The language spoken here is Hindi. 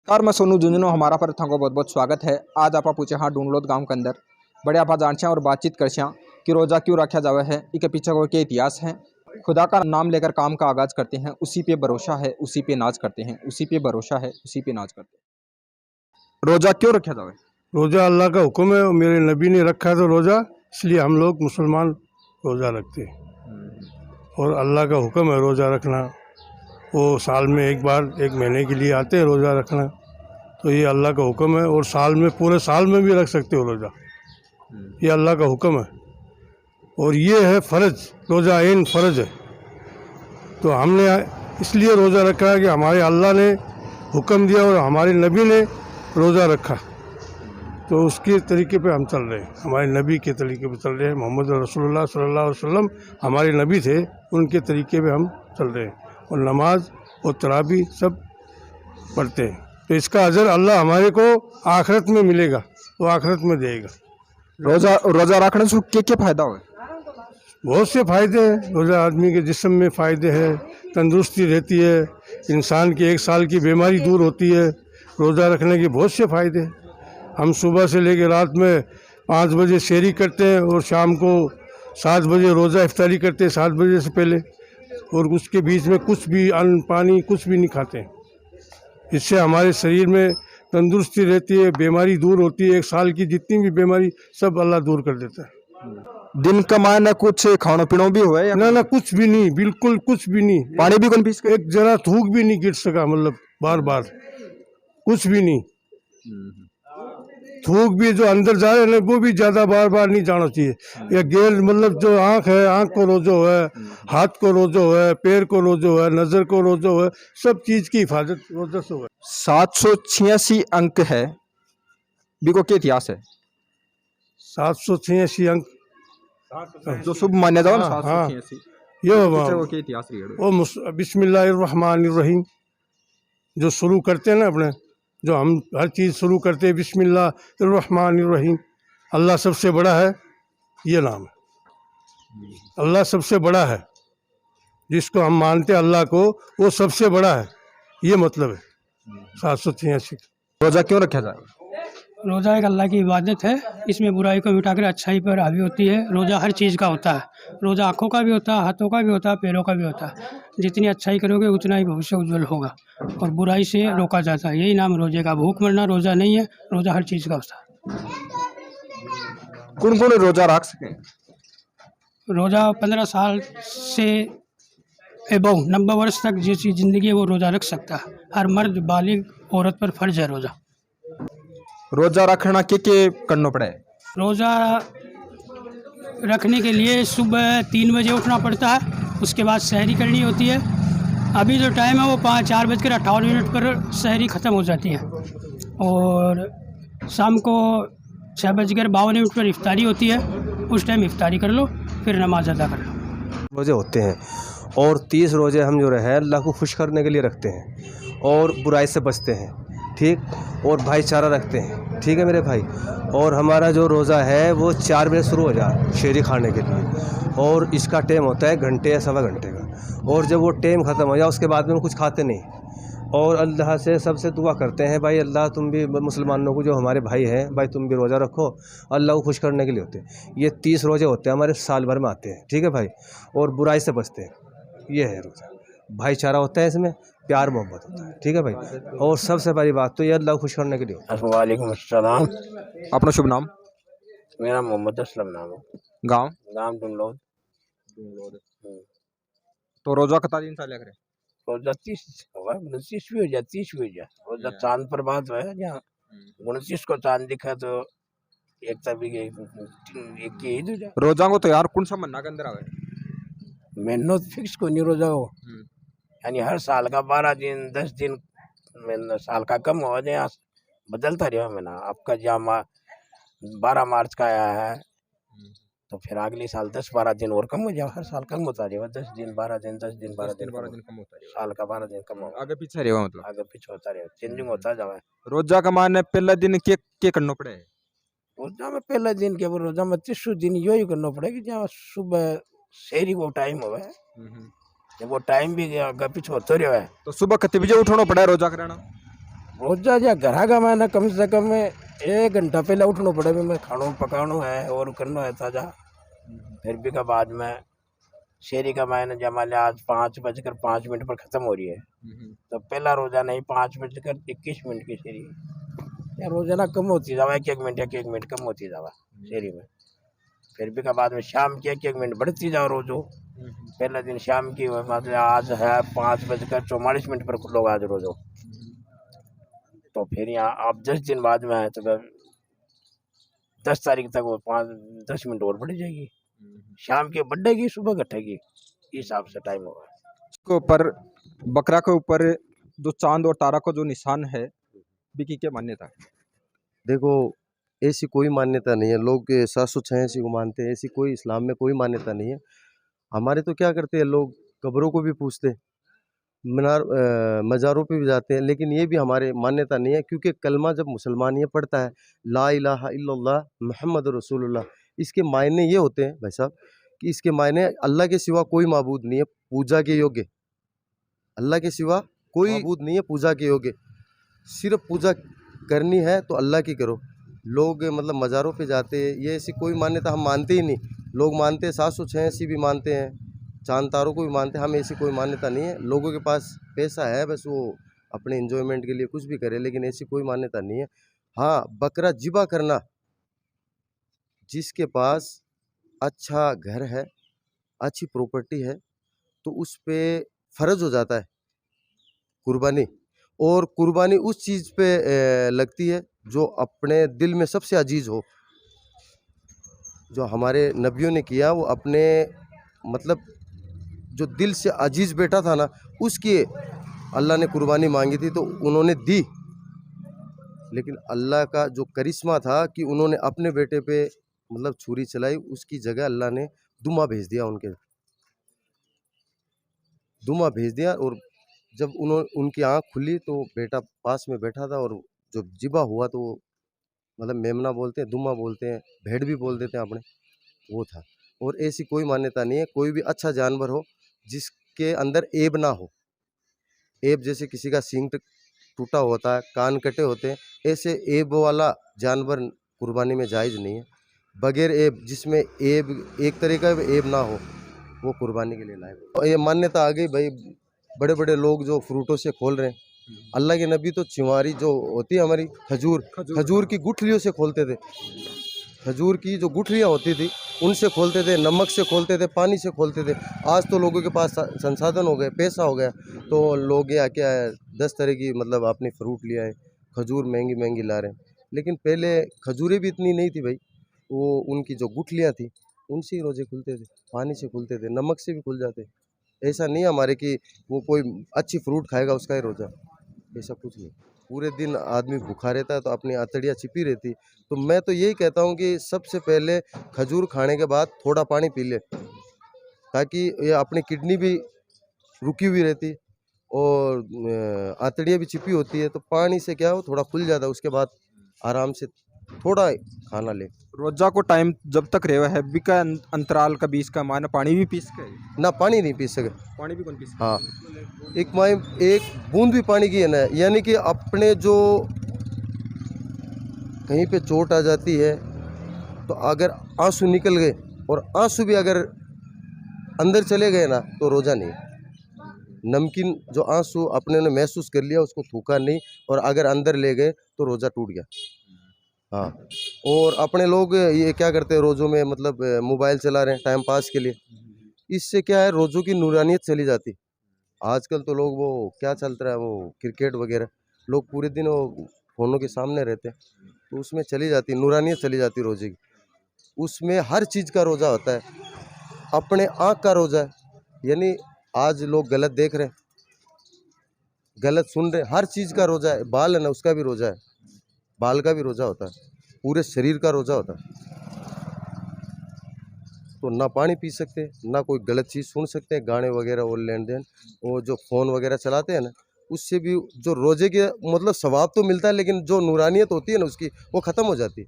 कार मैं सोनू झुंझुनू हमारा पर था बहुत बहुत स्वागत है। आज आप पूछे हाँ ढूंढलोद गांव के अंदर बड़े आप जानते और बातचीत कर कि रोज़ा क्यों रखा जावे है, इसके पीछे को क्या इतिहास है। खुदा का नाम लेकर काम का आगाज करते हैं, उसी पे भरोसा है, उसी पे नाज करते हैं, उसी पे भरोसा है, उसी पे नाज करते हैं। रोज़ा क्यों रखा जावे? रोज़ा अल्लाह का हुक्म है और मेरे नबी ने रखा है तो रोज़ा, इसलिए हम लोग मुसलमान रोज़ा रखते हैं। और अल्लाह का हुक्म है रोज़ा रखना। वो साल में एक बार, एक महीने के लिए आते हैं रोज़ा रखना, तो ये अल्लाह का हुक्म है। और साल में, पूरे साल में भी रख सकते हो रोज़ा, ये अल्लाह का हुक्म है। और ये है फ़र्ज, रोज़ा ऐन फ़र्ज है। तो हमने इसलिए रोज़ा रखा है कि हमारे अल्लाह ने हुक्म दिया और हमारे नबी ने रोज़ा रखा, तो उसके तरीके पे हम चल रहे हैं, हमारे नबी के तरीके पे चल रहे हैं। मोहम्मद रसूलुल्लाह सल्लल्लाहु अलैहि वसल्लम हमारे नबी थे, उनके तरीके पे हम चल रहे हैं। और नमाज और तरावी सब पढ़ते हैं, तो इसका अजर अल्लाह हमारे को आखिरत में मिलेगा, वो आखिरत में देगा। रोज़ा रखने से क्या फ़ायदा हो? बहुत से फ़ायदे हैं। रोज़ा आदमी के जिस्म में फ़ायदे हैं, तंदुरुस्ती रहती है, इंसान की 1 साल की बीमारी दूर होती है। रोज़ा रखने के बहुत से फ़ायदे हैं। हम सुबह से लेकर रात में 5 बजे सेहरी करते हैं और शाम को 7 बजे रोज़ा इफ्तारी करते हैं, 7 बजे से पहले। और उसके बीच में कुछ भी अन्न पानी कुछ भी नहीं खाते हैं। इससे हमारे शरीर में तंदुरुस्ती रहती है, बीमारी दूर होती है। 1 साल की जितनी भी बीमारी सब अल्लाह दूर कर देता है। दिन कमाए ना कुछ खानो पीनो भी हुआ ना ना, कुछ भी नहीं, बिल्कुल कुछ भी नहीं। पानी भी कौन पी सके? एक जरा थूक भी नहीं गिर सका, मतलब बार बार कुछ भी नहीं। थूक भी जो अंदर जा रहे हैं वो भी ज़्यादा बार बार नहीं जाना चाहिए। या गैर, मतलब जो आँख है, आँख को रोज़ो है, हाथ को रोज़ो है, पैर को रोज़ो है, नज़र को रोज़ो है, सब चीज़ की हिफाजत रोज़ा से है। 786 अंक है, बिको क्या इतिहास है? 786 अंक जो शुभ मान्य जाओ ना, हाँ, 786 ये वो क्या इतिहास रही है? वो बिस्मिल्लाहिर्रहमानिर्रहीम जो शुरू करते हैं ना अपने, जो हम हर चीज़ शुरू करते हैं बिस्मिल्लाहिर्रहमानिर्रहीम। अल्लाह सबसे बड़ा है, ये नाम है। अल्लाह सबसे बड़ा है, जिसको हम मानते हैं अल्लाह को, वो सबसे बड़ा है, ये मतलब है 786। रोज़ा क्यों रखा जाए? रोज़ा एक अल्लाह की इबादत है, इसमें बुराई को मिटाकर अच्छाई पर हावी होती है। रोज़ा हर चीज़ का होता है। रोज़ा आँखों का भी होता है, हाथों का भी होता है, पैरों का भी होता है। जितनी अच्छाई करोगे उतना ही भविष्य उज्जवल होगा और बुराई से रोका जाता है। यही नाम रोज़े का। भूख मरना रोज़ा नहीं है, रोज़ा हर चीज़ का होता है। कौन कौन रोज़ा रख सके? रोज़ा 15 साल से एबव 90 वर्ष तक जिसकी ज़िंदगी है वो रोज़ा रख सकता है। हर मर्द बालिग औरत पर फ़र्ज है रोज़ा। रोज़ा रखना के करना पड़े? रोज़ा रखने के लिए सुबह 3 बजे उठना पड़ता है, उसके बाद सहरी करनी होती है। अभी जो टाइम है वो 4:58 पर सहरी ख़त्म हो जाती है और शाम को 6:52 पर इफ्तारी होती है। उस टाइम इफ्तारी कर लो, फिर नमाज अदा कर लो। रोज़े होते हैं और 30 रोज़े हम जो है अल्लाह को खुश करने के लिए रखते हैं और बुराई से बचते हैं, ठीक, और भाईचारा रखते हैं, ठीक है मेरे भाई। और हमारा जो रोज़ा है वो 4 बजे शुरू हो जाए शेरी खाने के लिए, और इसका टाइम होता है घंटे या सवा घंटे का। और जब वो टाइम ख़त्म हो जाए उसके बाद में हम कुछ खाते नहीं और अल्लाह से सबसे दुआ करते हैं, भाई अल्लाह तुम भी मुसलमानों को, जो हमारे भाई हैं भाई, तुम भी रोज़ा रखो, अल्लाह को खुश करने के लिए होते हैं। ये 30 रोज़े होते हैं हमारे साल भर में आते हैं, ठीक है भाई, और बुराई से बचते हैं। ये है रोज़ा, भाईचारा होता है इसमें, प्यार मोहब्बत होता है, ठीक है भाई। और सबसे बड़ी बात तो ये अल्लाह को खुश करने के लिए होता है। वालेकुम अस्सलाम। अपना शुभ नाम? मेरा मोहम्मद असलम नाम है। गांव? नाम ढूंढलोद। तो रोज़ा कितना दिन से लग रहे? रोजा 30 होगा, 29 भी हो जाए, 30 भी हो जाए। रोजा चांद पर बात है, जहाँ 29 को चांद दिखा तो एक तभी एक की ईद हो जाए। रोज़ा को तो यार कौन सा महीना के अंदर आवे? मेहनत फिक्स को नहीं रोजा हो, यानी हर साल का 12 दिन 10 दिन साल का कम हो जाए, बदलता रहा महीना। आपका जहाँ 12 मार्च का आया है तो फिर अगले साल 10-12 दिन और कम हो जाए। हर साल कम होता रहेगा, 10 दिन 12 दिन, 10 दिन 12 दिन कम होता है, साल का 12 दिन कम होगा, आगे पीछे रहेगा मतलब। आगे पीछे होता रहेगा, चेंजिंग होता जाए। रोज़ा का माने पहला दिन के करना पड़े? रोजा में पहला दिन के रोजा में 30 दिन यही करना पड़ेगा, जहाँ सुबह शहरी को टाइम हो, जब वो टाइम भी आगे पीछे होता रहा है। तो सुबह कितने बजे उठना पड़ा रोज़ा कराना? रोजा या घर का मैंने कम से कम 1 घंटा पहले उठना पड़े भी मैं खाना पकाना है और करना है ताजा। फिर भी का बाद में शेरी का मैंने जमा लिया आज 5:05 पर ख़त्म हो रही है, तो पहला रोज़ा नहीं 5:21 की शेरी या रोज़ाना कम होती जावा, एक मिनट कम होती जावा शेरी में। फिर भी का बाद में शाम की 1 मिनट बढ़ती जाओ रोज़ो। पहला दिन शाम की मतलब आज है 5:44 पर खुलोगा आज रोज़ो, तो फिर यहाँ आप 10 दिन बाद में है तो फिर 10 तारीख तक वो 5-10 मिनट और बढ़ जाएगी, शाम के बढ़ेगी सुबह घटेगी, इस हिसाब से टाइम होगा। के ऊपर बकरा के ऊपर जो चांद और तारा का जो निशान है, बिकी क्या मान्यता है? देखो ऐसी कोई मान्यता नहीं है, लोग 786 को मानते हैं, ऐसी कोई इस्लाम में कोई मान्यता नहीं है। हमारे तो क्या करते हैं लोग, कब्रों को भी पूछते हैं, मज़ारों पे भी जाते हैं, लेकिन ये भी हमारे मान्यता नहीं है, क्योंकि कलमा जब मुसलमान ये पढ़ता है ला इलाहा इल्लल्लाह मुहम्मद रसूलुल्लाह, इसके मायने ये होते हैं भाई साहब कि इसके मायने अल्लाह के सिवा कोई माबूद नहीं है पूजा के योग्य, अल्लाह के सिवा कोई माबूद नहीं है पूजा के योग्य, सिर्फ पूजा करनी है तो अल्लाह की करो। लोग मतलब मज़ारों पे जाते हैं, ये ऐसी कोई मान्यता हम मानते ही नहीं। लोग मानते हैं 786 भी मानते हैं, चांद तारों को भी मानते हैं, हम ऐसी कोई मान्यता नहीं है। लोगों के पास पैसा है, बस वो अपने एंजॉयमेंट के लिए कुछ भी करे, लेकिन ऐसी कोई मान्यता नहीं है। हाँ, बकरा ज़िबा करना, जिसके पास अच्छा घर है, अच्छी प्रॉपर्टी है, तो उस पे फ़र्ज हो जाता है कुर्बानी, और कुर्बानी उस चीज़ पे लगती है जो अपने दिल में सबसे अजीज़ हो। जो हमारे नबियों ने किया वो अपने मतलब जो दिल से अजीज़ बेटा था ना, उसकी अल्लाह ने कुर्बानी मांगी थी तो उन्होंने दी, लेकिन अल्लाह का जो करिश्मा था कि उन्होंने अपने बेटे पे मतलब छुरी चलाई, उसकी जगह अल्लाह ने दुमा भेज दिया, उनके दुमा भेज दिया। और जब उनकी आँख खुली तो बेटा पास में बैठा था, और जब ज़िबा हुआ तो वो मतलब मेमना बोलते हैं, दुमा बोलते हैं, भेड़ भी बोल देते हैं अपने, वो था। और ऐसी कोई मान्यता नहीं है, कोई भी अच्छा जानवर हो जिसके अंदर ऐब ना हो, ऐब जैसे किसी का सींग टूटा होता है, कान कटे होते हैं, ऐसे ऐब वाला जानवर कुर्बानी में जायज़ नहीं है। बगैर ऐब, जिसमें ऐब एक तरह का ऐब ना हो, वो कुर्बानी के लिए लायक। ये मान्यता आ गई भाई, बड़े बड़े लोग जो फ्रूटों से खोल रहे हैं, अल्लाह के नबी तो चिंवारी जो होती है हमारी खजूर की गुठलियों से खोलते थे, खजूर की जो गुठलियाँ होती थी उनसे खोलते थे, नमक से खोलते थे, पानी से खोलते थे। आज तो लोगों के पास संसाधन हो गए, पैसा हो गया, तो लोग या क्या है 10 तरह की मतलब अपनी फ्रूट लिया है, खजूर महंगी महंगी ला रहे हैं, लेकिन पहले खजूरें भी इतनी नहीं थी भाई, वो उनकी जो गुठलियाँ थी उनसे ही रोजे खुलते थे, पानी से खुलते थे, नमक से भी खुल जाते। ऐसा नहीं है हमारे कि वो कोई अच्छी फ्रूट खाएगा उसका ही रोज़ा, ऐसा कुछ नहीं। पूरे दिन आदमी भूखा रहता है तो अपनी आंतड़ियाँ छिपी रहती, तो मैं तो यही कहता हूँ कि सबसे पहले खजूर खाने के बाद थोड़ा पानी पी ले, ताकि ये अपनी किडनी भी रुकी हुई रहती और आंतड़ियाँ भी छिपी होती है, तो पानी से क्या हो थोड़ा खुल जाता है, उसके बाद आराम से थोड़ा खाना ले। रोजा को टाइम जब तक रहे है बिका अंतराल का बीच का माना पानी भी पी सके? ना पानी नहीं पी सके, पानी भी कौन पी सके? हाँ, एक बूंद भी पानी की है ना, यानी कि अपने जो कहीं पे चोट आ जाती है तो अगर आंसू निकल गए और आंसू भी अगर अंदर चले गए ना तो रोज़ा नहीं। नमकीन जो आंसू अपने ने महसूस कर लिया उसको थूका नहीं, और अगर अंदर ले गए तो रोज़ा टूट गया। हाँ, और अपने लोग ये क्या करते हैं रोज़ों में, मतलब मोबाइल चला रहे हैं टाइम पास के लिए, इससे क्या है रोज़ों की नूरानियत चली जाती। आजकल तो लोग वो क्या चलता है वो क्रिकेट वगैरह, लोग पूरे दिन वो फ़ोनों के सामने रहते हैं, तो उसमें चली जाती नूरानियत चली जाती रोज़े की। उसमें हर चीज़ का रोज़ा होता है, अपने आँख का रोज़ा है, यानी आज लोग गलत देख रहे हैं, गलत सुन रहे हैं, हर चीज़ का रोज़ा है। बाल है ना, उसका भी रोज़ा है, बाल का भी रोज़ा होता है, पूरे शरीर का रोज़ा होता है। तो ना पानी पी सकते, ना कोई गलत चीज़ सुन सकते हैं, गाने वगैरह और लेन देन, वो जो फ़ोन वगैरह चलाते हैं ना, उससे भी जो रोज़े के मतलब सवाब तो मिलता है, लेकिन जो नूरानियत होती है ना उसकी वो ख़त्म हो जाती है।